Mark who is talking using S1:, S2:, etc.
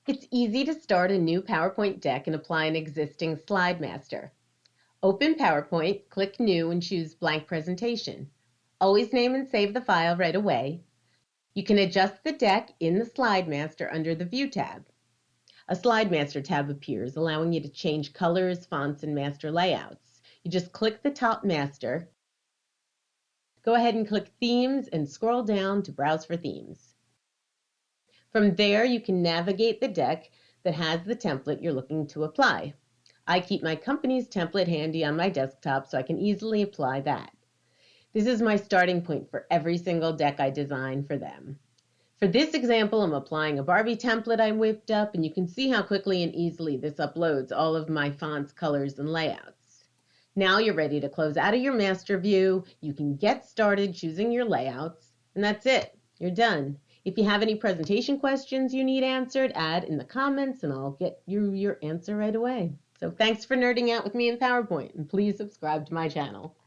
S1: It's easy to start a new PowerPoint deck and apply an existing slide master. Open PowerPoint, click New, and choose Blank Presentation. Always name and save the file right away. You can adjust the deck in the Slide Master under the View tab. A Slide Master tab appears, allowing you to change colors, fonts, and master layouts. You just click the top master. Go ahead and click Themes and scroll down to browse for themes. From there, you can navigate the deck that has the template you're looking to apply. I keep my company's template handy on my desktop so I can easily apply that. This is my starting point for every single deck I design for them. For this example, I'm applying a Barbie template I whipped up, and you can see how quickly and easily this uploads all of my fonts, colors, and layouts. Now you're ready to close out of your master view. You can get started choosing your layouts, and that's it. You're done. If you have any presentation questions you need answered, add in the comments, and I'll get you your answer right away. So thanks for nerding out with me in PowerPoint, and please subscribe to my channel.